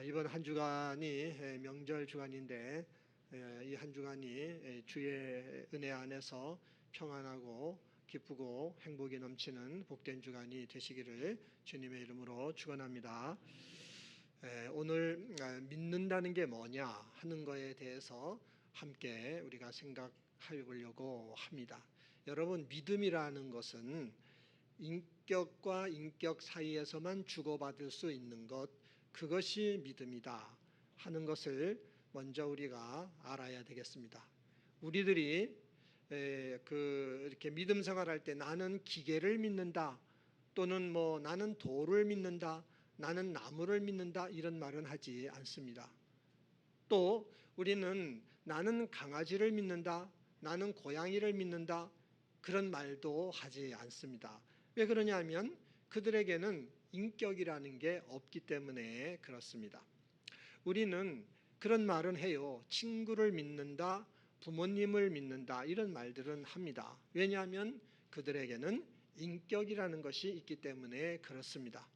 이번 한 주간이 명절 주간인데 이 한 주간이 주의 은혜 안에서 평안하고 기쁘고 행복이 넘치는 복된 주간이 되시기를 주님의 이름으로 축원합니다. 오늘 믿는다는 게 뭐냐 하는 거에 대해서 함께 우리가 생각해 보려고 합니다. 여러분, 믿음이라는 것은 인격과 인격 사이에서만 주고받을 수 있는 것, 그것이 믿음이다 하는 것을 먼저 우리가 알아야 되겠습니다. 우리들이 이렇게 믿음 생활할 때 나는 기계를 믿는다, 또는 나는 돌을 믿는다, 나는 나무를 믿는다, 이런 말은 하지 않습니다. 또 우리는 나는 강아지를 믿는다, 나는 고양이를 믿는다, 그런 말도 하지 않습니다. 왜 그러냐면 그들에게는 인격이라는 게 없기 때문에 그렇습니다. 우리는 그런 말은 해요. 친구를 믿는다, 부모님을 믿는다, 이런 말들은 합니다. 왜냐하면 그들에게는 인격이라는 것이 있기 때문에 그렇습니다.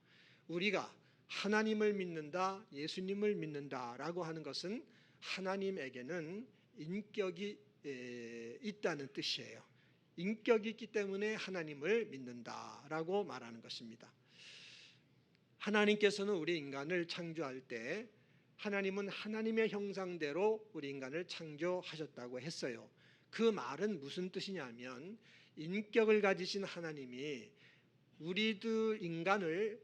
우리가 하나님을 믿는다, 예수님을 믿는다라고 하는 것은 하나님에게는 인격이 있다는 뜻이에요. 인격이 있기 때문에 하나님을 믿는다라고 말하는 것입니다. 하나님께서는 우리 인간을 창조할 때 하나님은 하나님의 형상대로 우리 인간을 창조하셨다고 했어요. 그 말은 무슨 뜻이냐면 인격을 가지신 하나님이 우리들 인간을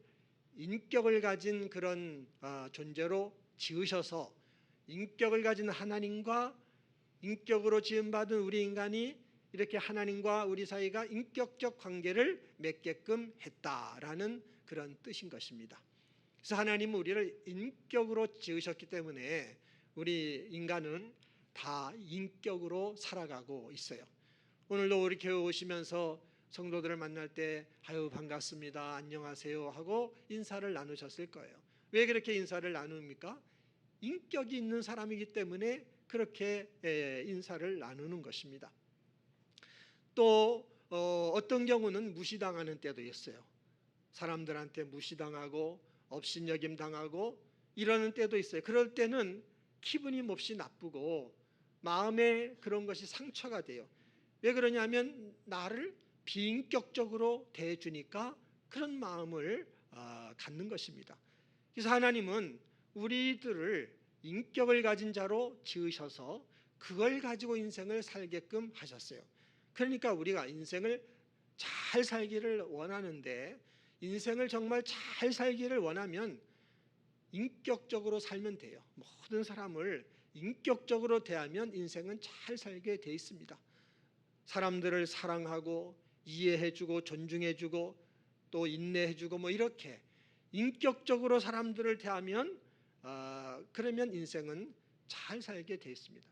인격을 가진 그런 존재로 지으셔서 인격을 가진 하나님과 인격으로 지음받은 우리 인간이 이렇게 하나님과 우리 사이가 인격적 관계를 맺게끔 했다라는 그런 뜻인 것입니다. 그래서 하나님은 우리를 인격으로 지으셨기 때문에 우리 인간은 다 인격으로 살아가고 있어요. 오늘도 우리 교회 오시면서 성도들을 만날 때 아유 반갑습니다, 안녕하세요 하고 인사를 나누셨을 거예요. 왜 그렇게 인사를 나눕니까? 인격이 있는 사람이기 때문에 그렇게 인사를 나누는 것입니다. 또 어떤 경우는 무시당하는 때도 있어요. 사람들한테 무시당하고 업신여김 당하고 이러는 때도 있어요. 그럴 때는 기분이 몹시 나쁘고 마음에 그런 것이 상처가 돼요. 왜 그러냐면 나를 비인격적으로 대해주니까 그런 마음을 갖는 것입니다. 그래서 하나님은 우리들을 인격을 가진 자로 지으셔서 그걸 가지고 인생을 살게끔 하셨어요. 그러니까 우리가 인생을 잘 살기를 원하는데, 인생을 정말 잘 살기를 원하면 인격적으로 살면 돼요. 모든 사람을 인격적으로 대하면 인생은 잘 살게 돼 있습니다. 사람들을 사랑하고 이해해주고 존중해주고 또 인내해주고 이렇게 인격적으로 사람들을 대하면 그러면 인생은 잘 살게 돼 있습니다.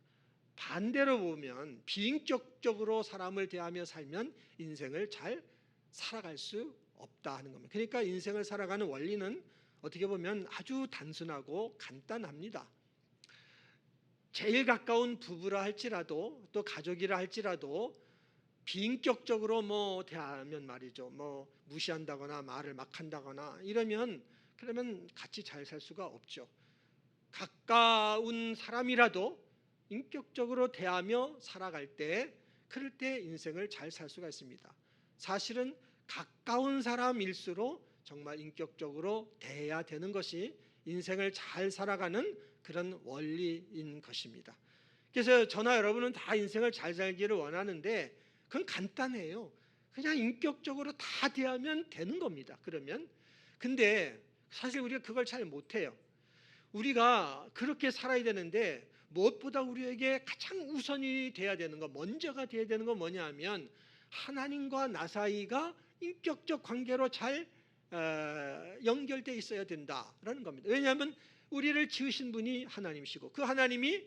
반대로 보면 비인격적으로 사람을 대하며 살면 인생을 잘 살아갈 수 없다 하는 겁니다. 그러니까 인생을 살아가는 원리는 어떻게 보면 아주 단순하고 간단합니다. 제일 가까운 부부라 할지라도 또 가족이라 할지라도 비인격적으로 대하면 말이죠. 무시한다거나 말을 막 한다거나 이러면 그러면 같이 잘 살 수가 없죠. 가까운 사람이라도 인격적으로 대하며 살아갈 때, 그럴 때 인생을 잘 살 수가 있습니다. 사실은 가까운 사람일수록 정말 인격적으로 대해야 되는 것이 인생을 잘 살아가는 그런 원리인 것입니다. 그래서 저나 여러분은 다 인생을 잘 살기를 원하는데 그건 간단해요. 그냥 인격적으로 다 대하면 되는 겁니다. 그러면 근데 사실 우리가 그걸 잘 못해요. 우리가 그렇게 살아야 되는데 무엇보다 우리에게 가장 우선이 돼야 되는 거, 먼저가 돼야 되는 건 뭐냐 하면 하나님과 나 사이가 인격적 관계로 잘 연결되어 있어야 된다라는 겁니다. 왜냐하면 우리를 지으신 분이 하나님이시고 그 하나님이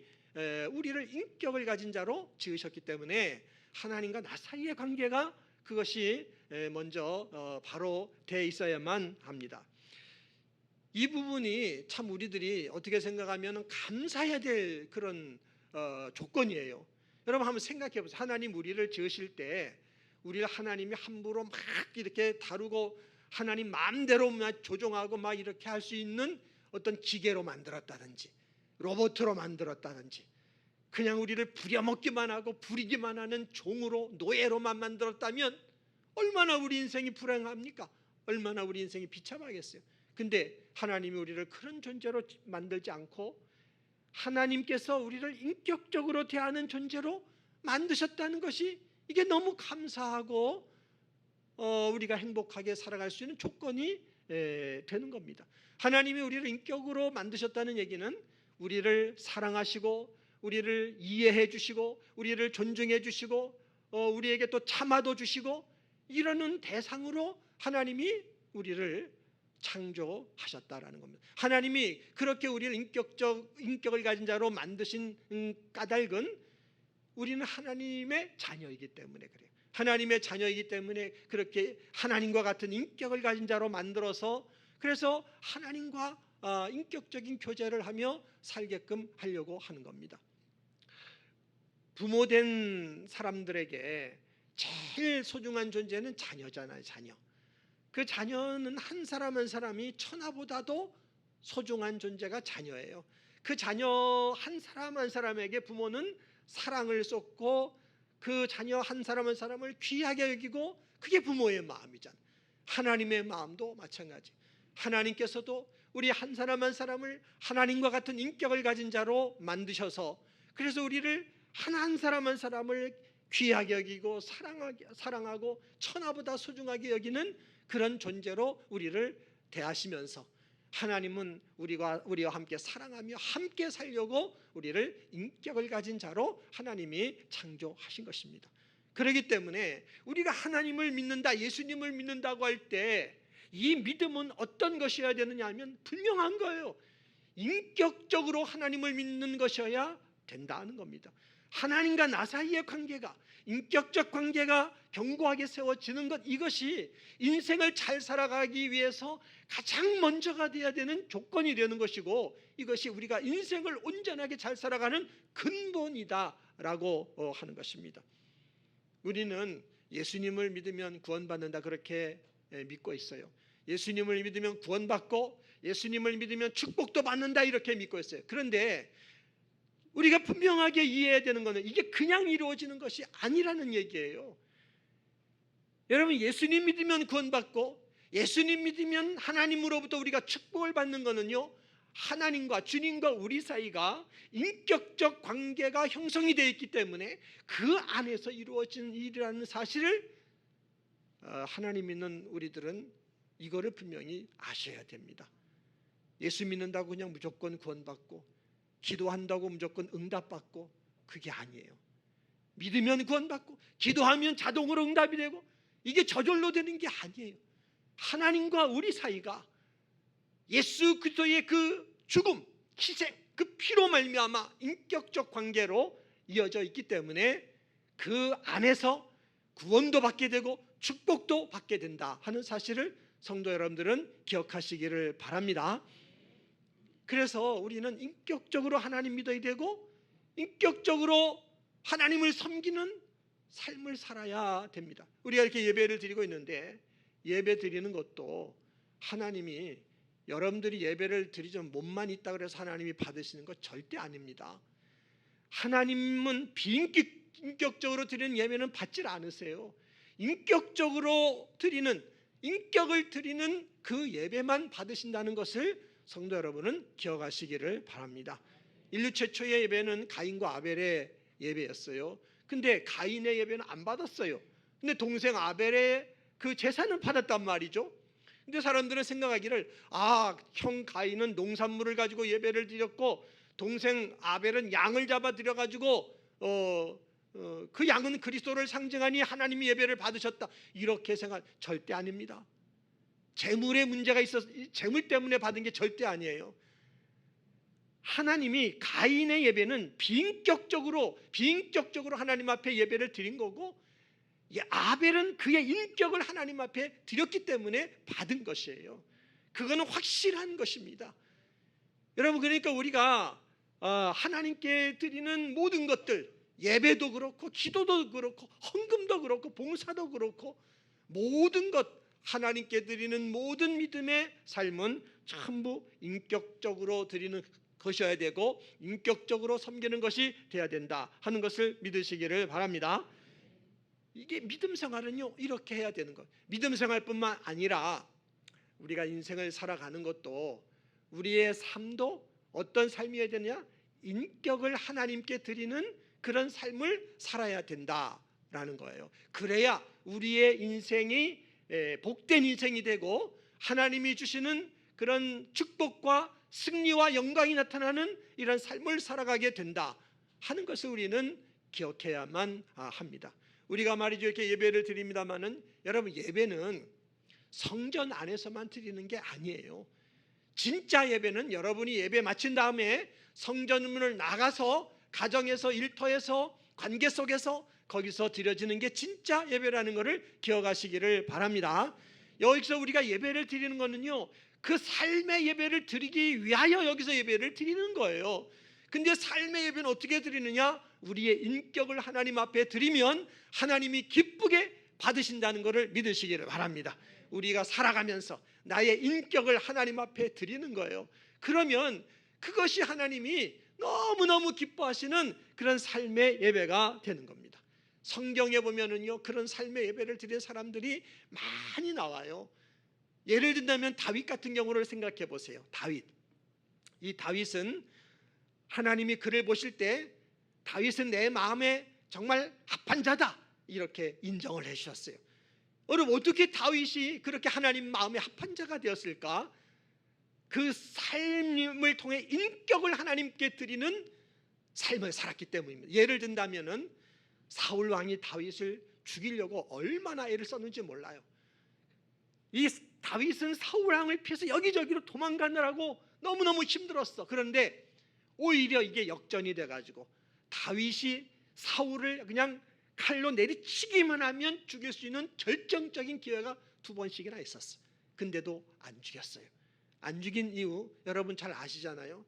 우리를 인격을 가진 자로 지으셨기 때문에 하나님과 나 사이의 관계가 그것이 먼저 바로 돼 있어야만 합니다. 이 부분이 참 우리들이 어떻게 생각하면 감사해야 될 그런 조건이에요. 여러분 한번 생각해 보세요. 하나님 우리를 지으실 때 우리를 하나님이 함부로 막 이렇게 다루고 하나님 마음대로 막 조종하고 막 이렇게 할 수 있는 어떤 기계로 만들었다든지 로봇으로 만들었다든지 그냥 우리를 부려먹기만 하고 부리기만 하는 종으로 노예로만 만들었다면 얼마나 우리 인생이 불행합니까? 얼마나 우리 인생이 비참하겠어요. 근데 하나님이 우리를 그런 존재로 만들지 않고 하나님께서 우리를 인격적으로 대하는 존재로 만드셨다는 것이 이게 너무 감사하고 우리가 행복하게 살아갈 수 있는 조건이 되는 겁니다. 하나님이 우리를 인격으로 만드셨다는 얘기는 우리를 사랑하시고 우리를 이해해 주시고 우리를 존중해 주시고 우리에게 또 참아도 주시고 이러는 대상으로 하나님이 우리를 창조하셨다라는 겁니다. 하나님이 그렇게 우리를 인격을 가진 자로 만드신 까닭은 우리는 하나님의 자녀이기 때문에 그래요. 하나님의 자녀이기 때문에 그렇게 하나님과 같은 인격을 가진 자로 만들어서 그래서 하나님과 인격적인 교제를 하며 살게끔 하려고 하는 겁니다. 부모된 사람들에게 제일 소중한 존재는 자녀잖아요. 자녀. 그 자녀는 한 사람 한 사람이 천하보다도 소중한 존재가 자녀예요. 그 자녀 한 사람 한 사람에게 부모는 사랑을 쏟고 그 자녀 한 사람 한 사람을 귀하게 여기고 그게 부모의 마음이잖아요. 하나님의 마음도 마찬가지. 하나님께서도 우리 한 사람 한 사람을 하나님과 같은 인격을 가진 자로 만드셔서 그래서 우리를 한 사람 한 사람을 귀하게 여기고 사랑하고 천하보다 소중하게 여기는 그런 존재로 우리를 대하시면서 하나님은 우리와 함께 사랑하며 함께 살려고 우리를 인격을 가진 자로 하나님이 창조하신 것입니다. 그렇기 때문에 우리가 하나님을 믿는다, 예수님을 믿는다고 할 때 이 믿음은 어떤 것이어야 되느냐 하면 분명한 거예요. 인격적으로 하나님을 믿는 것이어야 된다는 겁니다. 하나님과 나 사이의 관계가 인격적 관계가 견고하게 세워지는 것, 이것이 인생을 잘 살아가기 위해서 가장 먼저가 되어야 되는 조건이 되는 것이고 이것이 우리가 인생을 온전하게 잘 살아가는 근본이다라고 하는 것입니다. 우리는 예수님을 믿으면 구원받는다 그렇게 믿고 있어요. 예수님을 믿으면 구원받고 예수님을 믿으면 축복도 받는다 이렇게 믿고 있어요. 그런데 우리가 분명하게 이해해야 되는 것은 이게 그냥 이루어지는 것이 아니라는 얘기예요. 여러분, 예수님 믿으면 구원받고 예수님 믿으면 하나님으로부터 우리가 축복을 받는 것은요, 하나님과 주님과 우리 사이가 인격적 관계가 형성이 되어 있기 때문에 그 안에서 이루어진 일이라는 사실을 하나님 믿는 우리들은 이거를 분명히 아셔야 됩니다. 예수 믿는다고 그냥 무조건 구원받고 기도한다고 무조건 응답받고 그게 아니에요. 믿으면 구원받고 기도하면 자동으로 응답이 되고 이게 저절로 되는 게 아니에요. 하나님과 우리 사이가 예수 그리스도의 그 죽음, 희생, 그 피로 말미암아 인격적 관계로 이어져 있기 때문에 그 안에서 구원도 받게 되고 축복도 받게 된다 하는 사실을 성도 여러분들은 기억하시기를 바랍니다. 그래서 우리는 인격적으로 하나님 믿어야 되고 인격적으로 하나님을 섬기는 삶을 살아야 됩니다. 우리가 이렇게 예배를 드리고 있는데 예배 드리는 것도 하나님이 여러분들이 예배를 드리면 몸만 있다 그래서 하나님이 받으시는 것 절대 아닙니다. 하나님은 비인격적으로 드리는 예배는 받질 않으세요. 인격적으로 드리는, 인격을 드리는 그 예배만 받으신다는 것을 성도 여러분은 기억하시기를 바랍니다. 인류 최초의 예배는 가인과 아벨의 예배였어요. 근데 가인의 예배는 안 받았어요. 근데 동생 아벨의 그 제사는 받았단 말이죠. 근데 사람들은 생각하기를 형 가인은 농산물을 가지고 예배를 드렸고 동생 아벨은 양을 잡아 드려가지고 그 양은 그리스도를 상징하니 하나님이 예배를 받으셨다 이렇게 생각, 절대 아닙니다. 재물에 문제가 있어서 재물 때문에 받은 게 절대 아니에요. 하나님이 가인의 예배는 비인격적으로 하나님 앞에 예배를 드린 거고 아벨은 그의 인격을 하나님 앞에 드렸기 때문에 받은 것이에요. 그거는 확실한 것입니다. 여러분, 그러니까 우리가 하나님께 드리는 모든 것들, 예배도 그렇고 기도도 그렇고 헌금도 그렇고 봉사도 그렇고 모든 것 하나님께 드리는 모든 믿음의 삶은 전부 인격적으로 드리는 것이어야 되고 인격적으로 섬기는 것이 되어야 된다 하는 것을 믿으시기를 바랍니다. 이게 믿음 생활은요, 이렇게 해야 되는 것. 믿음 생활뿐만 아니라 우리가 인생을 살아가는 것도, 우리의 삶도 어떤 삶이어야 되느냐? 인격을 하나님께 드리는 그런 삶을 살아야 된다라는 거예요. 그래야 우리의 인생이 복된 인생이 되고 하나님이 주시는 그런 축복과 승리와 영광이 나타나는 이런 삶을 살아가게 된다 하는 것을 우리는 기억해야만 합니다. 우리가 말이죠, 이렇게 예배를 드립니다마는 여러분, 예배는 성전 안에서만 드리는 게 아니에요. 진짜 예배는 여러분이 예배 마친 다음에 성전문을 나가서 가정에서, 일터에서, 관계 속에서 거기서 드려지는 게 진짜 예배라는 것을 기억하시기를 바랍니다. 여기서 우리가 예배를 드리는 것은요, 그 삶의 예배를 드리기 위하여 여기서 예배를 드리는 거예요. 근데 삶의 예배는 어떻게 드리느냐? 우리의 인격을 하나님 앞에 드리면 하나님이 기쁘게 받으신다는 것을 믿으시기를 바랍니다. 우리가 살아가면서 나의 인격을 하나님 앞에 드리는 거예요. 그러면 그것이 하나님이 너무너무 기뻐하시는 그런 삶의 예배가 되는 겁니다. 성경에 보면은요, 그런 삶의 예배를 드린 사람들이 많이 나와요. 예를 든다면 다윗 같은 경우를 생각해 보세요. 다윗. 이 다윗은 하나님이 그를 보실 때 다윗은 내 마음에 정말 합한 자다 이렇게 인정을 해 주셨어요. 여러분, 어떻게 다윗이 그렇게 하나님 마음에 합한 자가 되었을까? 그 삶을 통해 인격을 하나님께 드리는 삶을 살았기 때문입니다. 예를 든다면은 사울 왕이 다윗을 죽이려고 얼마나 애를 썼는지 몰라요. 이 다윗은 사울 왕을 피해서 여기저기로 도망가느라고 너무너무 힘들었어. 그런데 오히려 이게 역전이 돼가지고 다윗이 사울을 그냥 칼로 내리치기만 하면 죽일 수 있는 결정적인 기회가 2번씩이나 있었어. 근데도 안 죽였어요. 안 죽인 이유 여러분 잘 아시잖아요.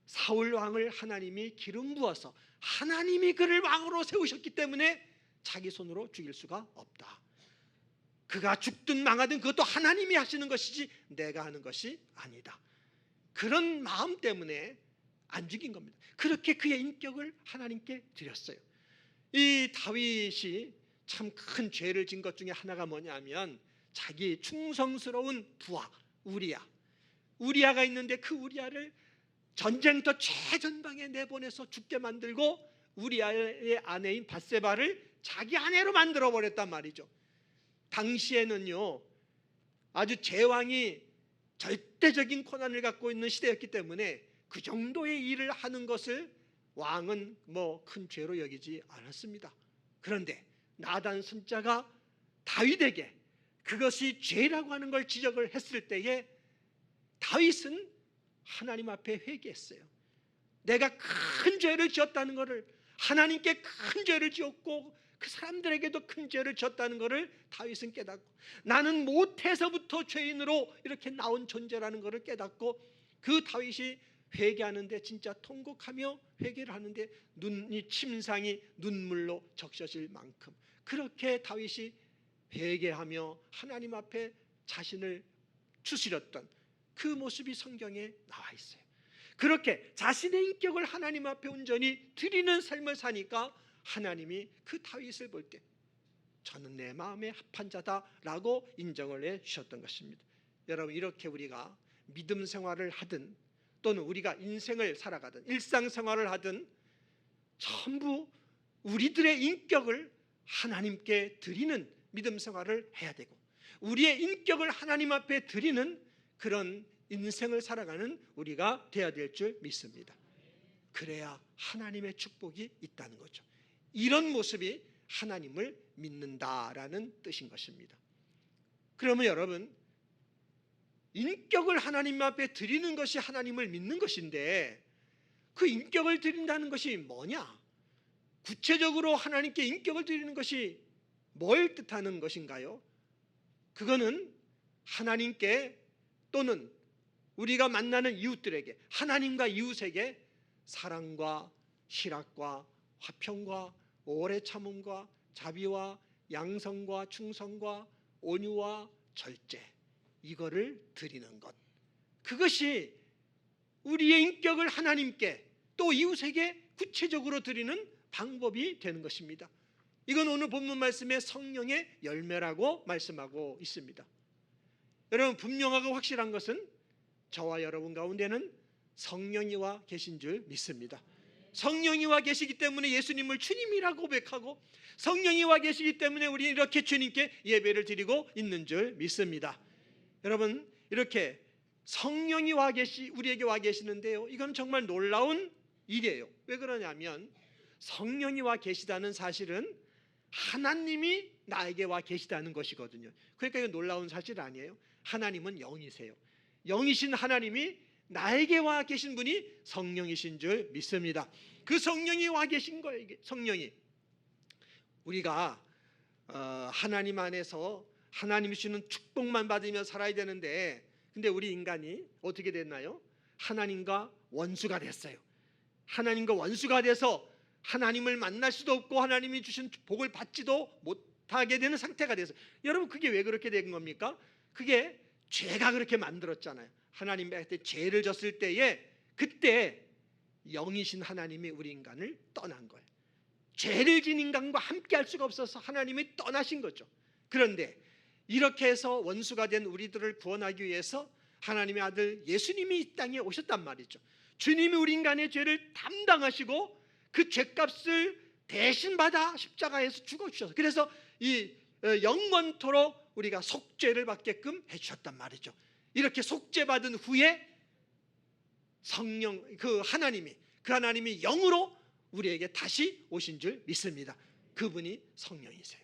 사울 왕을 하나님이 기름 부어서 하나님이 그를 왕으로 세우셨기 때문에 자기 손으로 죽일 수가 없다. 그가 죽든 망하든 그것도 하나님이 하시는 것이지 내가 하는 것이 아니다. 그런 마음 때문에 안 죽인 겁니다. 그렇게 그의 인격을 하나님께 드렸어요. 이 다윗이 참 큰 죄를 진 것 중에 하나가 뭐냐면 자기 충성스러운 부하 우리아가 있는데 그 우리아를 전쟁터 최전방에 내보내서 죽게 만들고 우리아의 아내인 밧세바를 자기 아내로 만들어 버렸단 말이죠. 당시에는요, 아주 제왕이 절대적인 권한을 갖고 있는 시대였기 때문에 그 정도의 일을 하는 것을 왕은 뭐 큰 죄로 여기지 않았습니다. 그런데 나단 선자가 다윗에게 그것이 죄라고 하는 걸 지적을 했을 때에 다윗은 하나님 앞에 회개했어요. 내가 큰 죄를 지었다는 것을, 하나님께 큰 죄를 지었고 그 사람들에게도 큰 죄를 지었다는 것을 다윗은 깨닫고, 나는 못해서부터 죄인으로 이렇게 나온 존재라는 것을 깨닫고 그 다윗이 회개하는데 진짜 통곡하며 회개를 하는데 눈이 침상이 눈물로 적셔질 만큼 그렇게 다윗이 회개하며 하나님 앞에 자신을 추스렸던 그 모습이 성경에 나와 있어요. 그렇게 자신의 인격을 하나님 앞에 온전히 드리는 삶을 사니까 하나님이 그 다윗을 볼 때 저는 내 마음에 합한 자다라고 인정을 해 주셨던 것입니다. 여러분, 이렇게 우리가 믿음 생활을 하든 또는 우리가 인생을 살아가든 일상생활을 하든 전부 우리들의 인격을 하나님께 드리는 믿음 생활을 해야 되고 우리의 인격을 하나님 앞에 드리는 그런 인생을 살아가는 우리가 되어야 될 줄 믿습니다. 그래야 하나님의 축복이 있다는 거죠. 이런 모습이 하나님을 믿는다라는 뜻인 것입니다. 그러면 여러분, 인격을 하나님 앞에 드리는 것이 하나님을 믿는 것인데 그 인격을 드린다는 것이 뭐냐? 구체적으로 하나님께 인격을 드리는 것이 뭘 뜻하는 것인가요? 그거는 하나님께 또는 우리가 만나는 이웃들에게, 하나님과 이웃에게 사랑과 희락과 화평과 오래 참음과 자비와 양성과 충성과 온유와 절제, 이거를 드리는 것, 그것이 우리의 인격을 하나님께 또 이웃에게 구체적으로 드리는 방법이 되는 것입니다. 이건 오늘 본문 말씀의 성령의 열매라고 말씀하고 있습니다. 여러분, 분명하고 확실한 것은 저와 여러분 가운데는 성령이 와 계신 줄 믿습니다. 성령이 와 계시기 때문에 예수님을 주님이라고 고백하고, 성령이 와 계시기 때문에 우리는 이렇게 주님께 예배를 드리고 있는 줄 믿습니다. 여러분, 이렇게 성령이 우리에게 와 계시는데요, 이건 정말 놀라운 일이에요. 왜 그러냐면 성령이 와 계시다는 사실은 하나님이 나에게 와 계시다는 것이거든요. 그러니까 이건 놀라운 사실 아니에요. 하나님은 영이세요. 영이신 하나님이 나에게 와 계신 분이 성령이신 줄 믿습니다. 그 성령이 와 계신 거예요. 이게 성령이, 우리가 하나님 안에서 하나님이 주는 축복만 받으며 살아야 되는데, 근데 우리 인간이 어떻게 됐나요? 하나님과 원수가 됐어요. 하나님과 원수가 돼서 하나님을 만날 수도 없고 하나님이 주신 복을 받지도 못하게 되는 상태가 돼서, 여러분, 그게 왜 그렇게 된 겁니까? 그게 죄가 그렇게 만들었잖아요. 하나님한테 죄를 졌을 때에, 그때 영이신 하나님이 우리 인간을 떠난 거예요. 죄를 진 인간과 함께 할 수가 없어서 하나님이 떠나신 거죠. 그런데 이렇게 해서 원수가 된 우리들을 구원하기 위해서 하나님의 아들 예수님이 이 땅에 오셨단 말이죠. 주님이 우리 인간의 죄를 담당하시고 그 죄값을 대신 받아 십자가에서 죽어주셔서, 그래서 이 영원토록 우리가 속죄를 받게끔 해주셨단 말이죠. 이렇게 속죄받은 후에 성령, 그 하나님이 영으로 우리에게 다시 오신 줄 믿습니다. 그분이 성령이세요.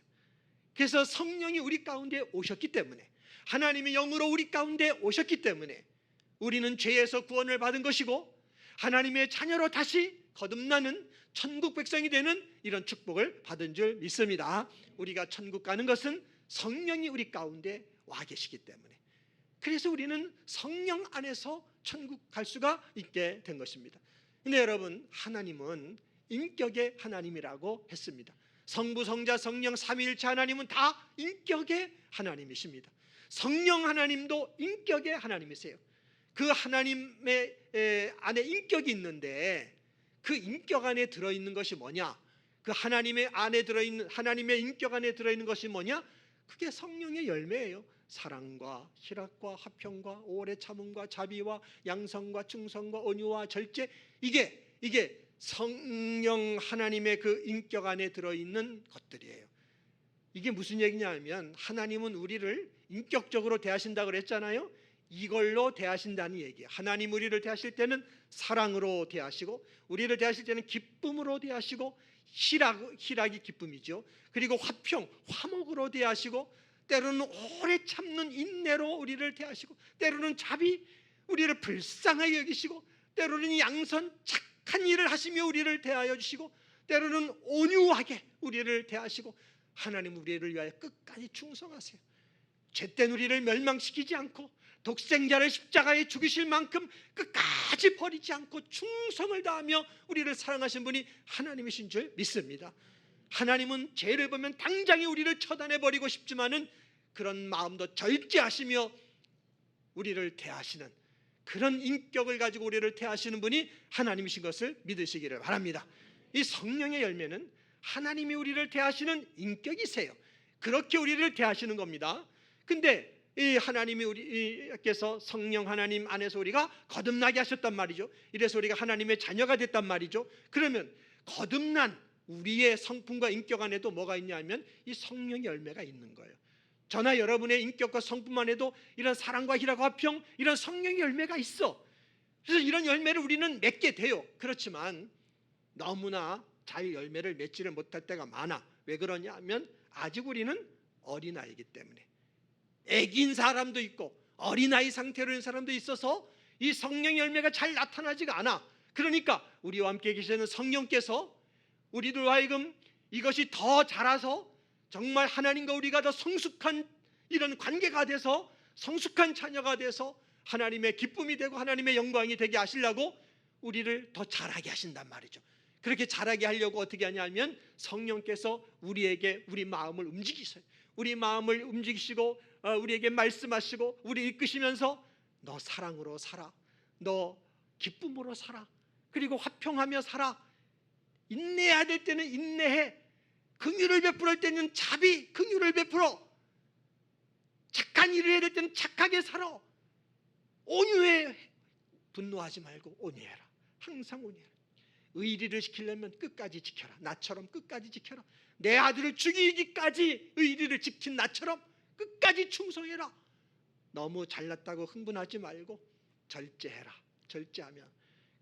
그래서 성령이 우리 가운데 오셨기 때문에, 하나님의 영으로 우리 가운데 오셨기 때문에 우리는 죄에서 구원을 받은 것이고 하나님의 자녀로 다시 거듭나는 천국 백성이 되는 이런 축복을 받은 줄 믿습니다. 우리가 천국 가는 것은 성령이 우리 가운데 와 계시기 때문에, 그래서 우리는 성령 안에서 천국 갈 수가 있게 된 것입니다. 근데 여러분, 하나님은 인격의 하나님이라고 했습니다. 성부, 성자, 성령 삼위일체 하나님은 다 인격의 하나님이십니다. 성령 하나님도 인격의 하나님이세요. 그 하나님의 안에 인격이 있는데, 그 인격 안에 들어있는 것이 뭐냐? 그 하나님의 안에 들어있는, 하나님의 인격 안에 들어있는 것이 뭐냐? 그게 성령의 열매예요. 사랑과 희락과 화평과 오래 참음과 자비와 양성과 충성과 온유와 절제, 이게 성령 하나님의 그 인격 안에 들어있는 것들이에요. 이게 무슨 얘기냐면, 하나님은 우리를 인격적으로 대하신다고 그랬잖아요. 이걸로 대하신다는 얘기예요. 하나님 우리를 대하실 때는 사랑으로 대하시고, 우리를 대하실 때는 기쁨으로 대하시고, 희락이 기쁨이죠. 그리고 화평, 화목으로 대하시고, 때로는 오래 참는 인내로 우리를 대하시고, 때로는 자비, 우리를 불쌍하게 여기시고, 때로는 양선, 착한 일을 하시며 우리를 대하여 주시고, 때로는 온유하게 우리를 대하시고, 하나님 우리를 위하여 끝까지 충성하세요. 죄된 우리를 멸망시키지 않고 독생자를 십자가에 죽이실 만큼 끝까지 버리지 않고 충성을 다하며 우리를 사랑하신 분이 하나님이신 줄 믿습니다. 하나님은 죄를 보면 당장에 우리를 처단해버리고 싶지만은 그런 마음도 절제하시며 우리를 대하시는, 그런 인격을 가지고 우리를 대하시는 분이 하나님이신 것을 믿으시기를 바랍니다. 이 성령의 열매는 하나님이 우리를 대하시는 인격이세요. 그렇게 우리를 대하시는 겁니다. 근데 이 하나님이 우리께서 성령 하나님 안에서 우리가 거듭나게 하셨단 말이죠. 이래서 우리가 하나님의 자녀가 됐단 말이죠. 그러면 거듭난 우리의 성품과 인격 안에도 뭐가 있냐면 이 성령의 열매가 있는 거예요. 저나 여러분의 인격과 성품 안에도 이런 사랑과 희락과 화평, 이런 성령의 열매가 있어. 그래서 이런 열매를 우리는 맺게 돼요. 그렇지만 너무나 잘 열매를 맺지를 못할 때가 많아. 왜 그러냐 하면 아직 우리는 어린아이이기 때문에. 애기인 사람도 있고 어린아이 상태로 있는 사람도 있어서 이 성령 열매가 잘 나타나지가 않아. 그러니까 우리와 함께 계시는 성령께서 우리들 하여금 이것이 더 자라서 정말 하나님과 우리가 더 성숙한 이런 관계가 돼서 성숙한 자녀가 돼서 하나님의 기쁨이 되고 하나님의 영광이 되게 하시려고 우리를 더 자라게 하신단 말이죠. 그렇게 자라게 하려고 어떻게 하냐면 성령께서 우리에게 우리 마음을 움직이세요. 우리 마음을 움직이시고 우리에게 말씀하시고 우리 이끄시면서 너 사랑으로 살아, 너 기쁨으로 살아, 그리고 화평하며 살아, 인내해야 될 때는 인내해, 긍휼을 베풀을 때는 자비 긍휼을 베풀어, 착한 일을 해야 될 때는 착하게 살아, 온유해, 분노하지 말고 온유해라, 항상 온유해라. 의리를 지키려면 끝까지 지켜라, 나처럼 끝까지 지켜라. 내 아들을 죽이기까지 의리를 지킨 나처럼 끝까지 충성해라. 너무 잘났다고 흥분하지 말고 절제해라. 절제하면,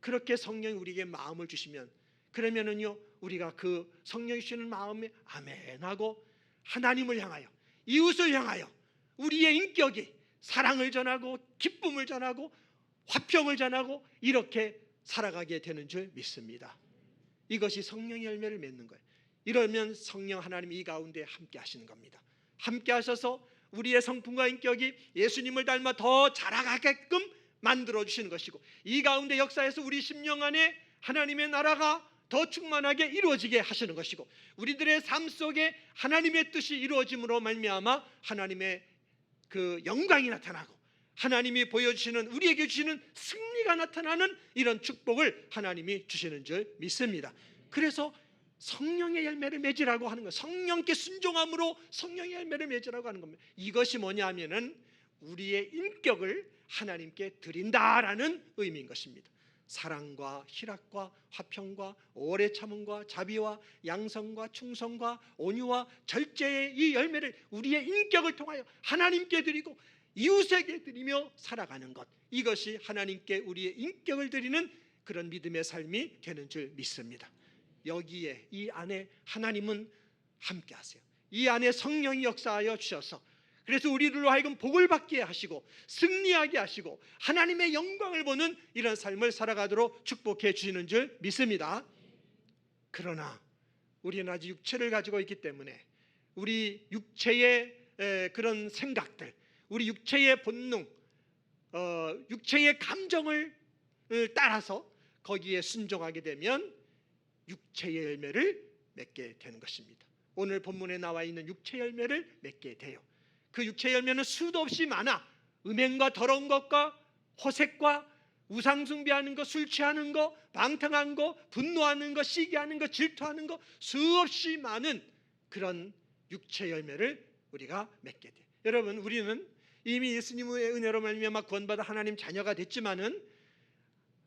그렇게 성령이 우리에게 마음을 주시면, 그러면은요 우리가 그 성령이 주시는 마음에 아멘하고 하나님을 향하여, 이웃을 향하여 우리의 인격이 사랑을 전하고 기쁨을 전하고 화평을 전하고 이렇게 살아가게 되는 줄 믿습니다. 이것이 성령의 열매를 맺는 거예요. 이러면 성령 하나님이 이 가운데 함께 하시는 겁니다. 함께 하셔서 우리의 성품과 인격이 예수님을 닮아 더 자라가게끔 만들어 주시는 것이고, 이 가운데 역사에서 우리 심령 안에 하나님의 나라가 더 충만하게 이루어지게 하시는 것이고, 우리들의 삶 속에 하나님의 뜻이 이루어짐으로 말미암아 하나님의 그 영광이 나타나고 하나님이 보여주시는, 우리에게 주시는 승리가 나타나는 이런 축복을 하나님이 주시는 줄 믿습니다. 그래서 성령의 열매를 맺으라고 하는 거예요. 성령께 순종함으로 성령의 열매를 맺으라고 하는 겁니다. 이것이 뭐냐면은 우리의 인격을 하나님께 드린다라는 의미인 것입니다. 사랑과 희락과 화평과 오래 참음과 자비와 양성과 충성과 온유와 절제의 이 열매를 우리의 인격을 통하여 하나님께 드리고 이웃에게 드리며 살아가는 것, 이것이 하나님께 우리의 인격을 드리는 그런 믿음의 삶이 되는 줄 믿습니다. 여기에 이 안에 하나님은 함께 하세요. 이 안에 성령이 역사하여 주셔서, 그래서 우리들로 하여금 복을 받게 하시고 승리하게 하시고 하나님의 영광을 보는 이런 삶을 살아가도록 축복해 주시는 줄 믿습니다. 그러나 우리는 아직 육체를 가지고 있기 때문에 우리 육체의 그런 생각들, 우리 육체의 본능, 육체의 감정을 따라서 거기에 순종하게 되면 육체의 열매를 맺게 되는 것입니다. 오늘 본문에 나와 있는 육체 열매를 맺게 돼요. 그 육체 열매는 수도 없이 많아. 음행과 더러운 것과 호색과 우상숭배하는 것, 술 취하는 것, 방탕한 것, 분노하는 것, 시기하는 것, 질투하는 것, 수없이 많은 그런 육체 열매를 우리가 맺게 돼. 여러분, 우리는 이미 예수님의 은혜로 말미암아 구원받아 하나님 자녀가 됐지만은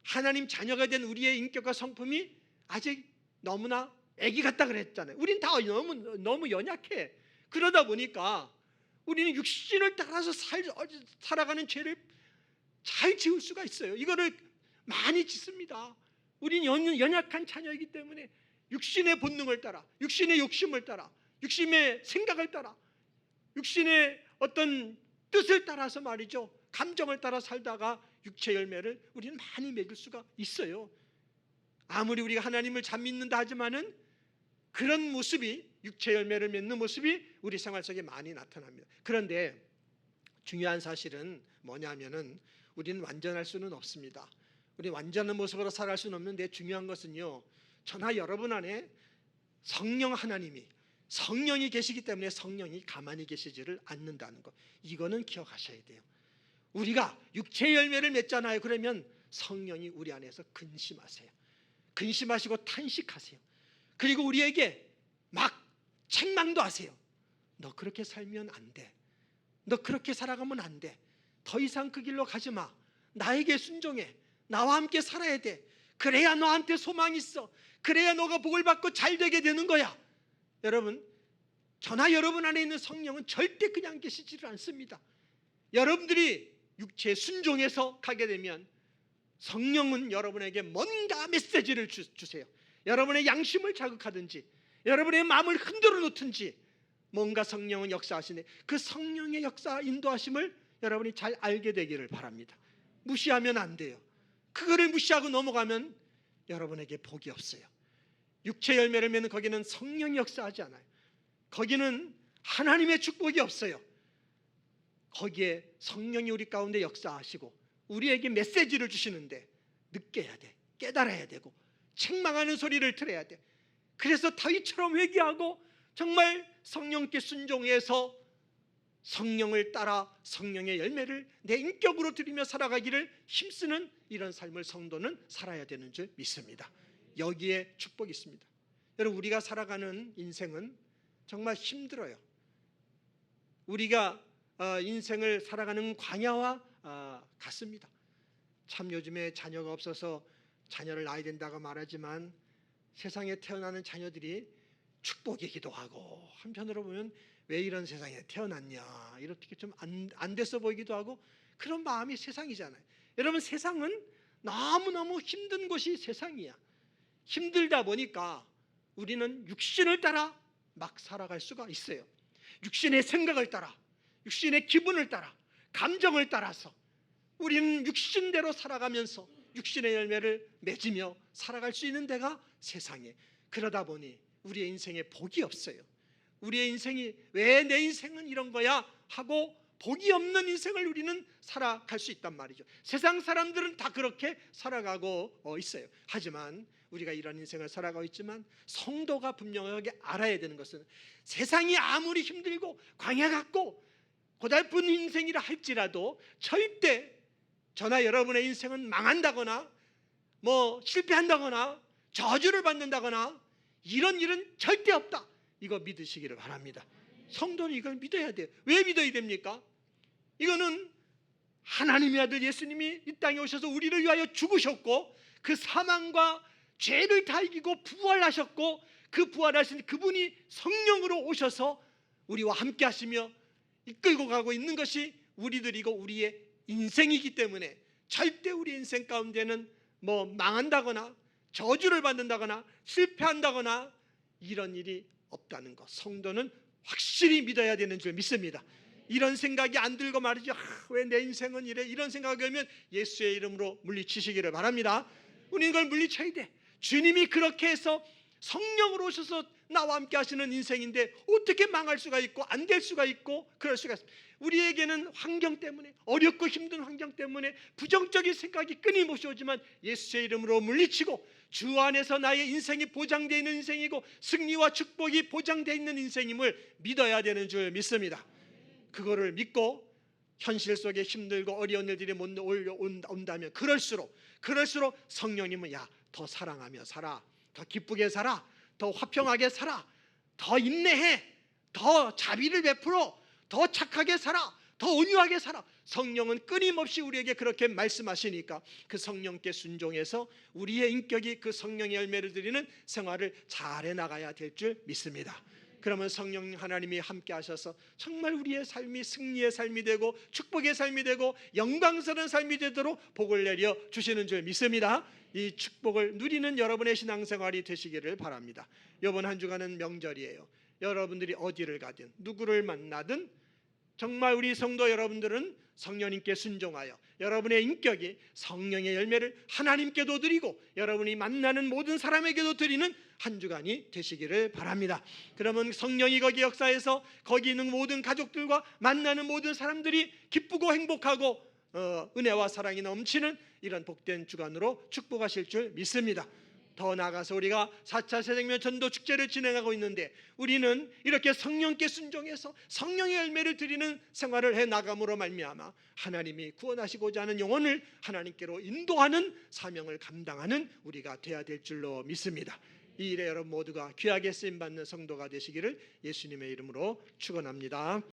하나님 자녀가 된 우리의 인격과 성품이 아직 너무나 애기 같다 그랬잖아요. 우린 다 너무 연약해. 그러다 보니까 우리는 육신을 따라서 살아가는 죄를 잘 지을 수가 있어요. 이거를 많이 짓습니다. 우리는 연약한 자녀이기 때문에 육신의 본능을 따라, 육신의 욕심을 따라, 육신의 생각을 따라, 육신의 어떤 뜻을 따라서 말이죠, 감정을 따라 살다가 육체 열매를 우리는 많이 맺을 수가 있어요. 아무리 우리가 하나님을 잘 믿는다 하지만은 그런 모습이, 육체 열매를 맺는 모습이 우리 생활 속에 많이 나타납니다. 그런데 중요한 사실은 뭐냐면은 우리는 완전할 수는 없습니다. 우리 완전한 모습으로 살아갈 수는 없는데, 중요한 것은요, 저나 여러분 안에 성령 하나님이, 성령이 계시기 때문에 성령이 가만히 계시지를 않는다는 것, 이거는 기억하셔야 돼요. 우리가 육체 열매를 맺잖아요. 그러면 성령이 우리 안에서 근심하세요. 근심하시고 탄식하세요. 그리고 우리에게 막 책망도 하세요. 너 그렇게 살면 안 돼. 너 그렇게 살아가면 안 돼. 더 이상 그 길로 가지 마. 나에게 순종해. 나와 함께 살아야 돼. 그래야 너한테 소망이 있어. 그래야 너가 복을 받고 잘 되게 되는 거야. 여러분, 저나 여러분 안에 있는 성령은 절대 그냥 계시지를 않습니다. 여러분들이 육체에 순종해서 가게 되면 성령은 여러분에게 뭔가 메시지를 주세요. 여러분의 양심을 자극하든지 여러분의 마음을 흔들어 놓든지 뭔가 성령은 역사하시네. 그 성령의 역사 인도하심을 여러분이 잘 알게 되기를 바랍니다. 무시하면 안 돼요. 그거를 무시하고 넘어가면 여러분에게 복이 없어요. 육체 열매를 맺는 거기는 성령이 역사하지 않아요. 거기는 하나님의 축복이 없어요. 거기에 성령이 우리 가운데 역사하시고 우리에게 메시지를 주시는데 느껴야 돼. 깨달아야 되고 책망하는 소리를 들어야 돼. 그래서 다윗처럼 회개하고 정말 성령께 순종해서 성령을 따라 성령의 열매를 내 인격으로 드리며 살아가기를 힘쓰는 이런 삶을 성도는 살아야 되는 줄 믿습니다. 여기에 축복이 있습니다. 여러분, 우리가 살아가는 인생은 정말 힘들어요. 우리가 인생을 살아가는 광야와 같습니다. 참 요즘에 자녀가 없어서 자녀를 낳아야 된다고 말하지만 세상에 태어나는 자녀들이 축복이기도 하고, 한편으로 보면 왜 이런 세상에 태어났냐, 이렇게 좀 안 됐어 보이기도 하고, 그런 마음이 세상이잖아요. 여러분, 세상은 너무너무 힘든 곳이 세상이야. 힘들다 보니까 우리는 육신을 따라 막 살아갈 수가 있어요. 육신의 생각을 따라, 육신의 기분을 따라, 감정을 따라서 우리는 육신대로 살아가면서 육신의 열매를 맺으며 살아갈 수 있는 데가 세상에. 그러다 보니 우리의 인생에 복이 없어요. 우리의 인생이 왜 내 인생은 이런 거야 하고 복이 없는 인생을 우리는 살아갈 수 있단 말이죠. 세상 사람들은 다 그렇게 살아가고 있어요. 하지만 우리가 이런 인생을 살아가고 있지만 성도가 분명하게 알아야 되는 것은 세상이 아무리 힘들고 광야 같고 고달픈 인생이라 할지라도 절대 저나 여러분의 인생은 망한다거나 실패한다거나 저주를 받는다거나 이런 일은 절대 없다. 이거 믿으시기를 바랍니다. 성도는 이걸 믿어야 돼요. 왜 믿어야 됩니까? 이거는 하나님의 아들 예수님이 이 땅에 오셔서 우리를 위하여 죽으셨고, 그 사망과 죄를 다 이기고 부활하셨고, 그 부활하신 그분이 성령으로 오셔서 우리와 함께 하시며 이끌고 가고 있는 것이 우리들이고 우리의 인생이기 때문에 절대 우리 인생 가운데는 망한다거나 저주를 받는다거나 실패한다거나 이런 일이 없다는 것, 성도는 확실히 믿어야 되는 줄 믿습니다. 이런 생각이 안 들고 말이죠. 왜 내 인생은 이래, 이런 생각이 들면 예수의 이름으로 물리치시기를 바랍니다. 우리는 이걸 물리쳐야 돼. 주님이 그렇게 해서 성령으로 오셔서 나와 함께 하시는 인생인데 어떻게 망할 수가 있고 안 될 수가 있고 그럴 수가 있습니다. 우리에게는 환경 때문에, 어렵고 힘든 환경 때문에 부정적인 생각이 끊임없이 오지만 예수의 이름으로 물리치고 주 안에서 나의 인생이 보장되어 있는 인생이고 승리와 축복이 보장되어 있는 인생임을 믿어야 되는 줄 믿습니다. 그거를 믿고 현실 속에 힘들고 어려운 일들이 온다면 그럴수록 성령님은 더 사랑하며 살아, 더 기쁘게 살아, 더 화평하게 살아, 더 인내해, 더 자비를 베풀어, 더 착하게 살아, 더 온유하게 살아. 성령은 끊임없이 우리에게 그렇게 말씀하시니까 그 성령께 순종해서 우리의 인격이 그 성령의 열매를 드리는 생활을 잘해 나가야 될 줄 믿습니다. 그러면 성령 하나님이 함께 하셔서 정말 우리의 삶이 승리의 삶이 되고 축복의 삶이 되고 영광스러운 삶이 되도록 복을 내려 주시는 줄 믿습니다. 이 축복을 누리는 여러분의 신앙생활이 되시기를 바랍니다. 이번 한 주간은 명절이에요. 여러분들이 어디를 가든 누구를 만나든 정말 우리 성도 여러분들은 성령님께 순종하여 여러분의 인격이 성령의 열매를 하나님께도 드리고 여러분이 만나는 모든 사람에게도 드리는 한 주간이 되시기를 바랍니다. 그러면 성령이 거기 역사에서 거기 있는 모든 가족들과 만나는 모든 사람들이 기쁘고 행복하고 은혜와 사랑이 넘치는 이런 복된 주간으로 축복하실 줄 믿습니다. 더 나아가서 우리가 4차 새생명 전도 축제를 진행하고 있는데 우리는 이렇게 성령께 순종해서 성령의 열매를 드리는 생활을 해나감으로 말미암아 하나님이 구원하시고자 하는 영혼을 하나님께로 인도하는 사명을 감당하는 우리가 되어야 될 줄로 믿습니다. 이 일에 여러분 모두가 귀하게 쓰임받는 성도가 되시기를 예수님의 이름으로 축원합니다.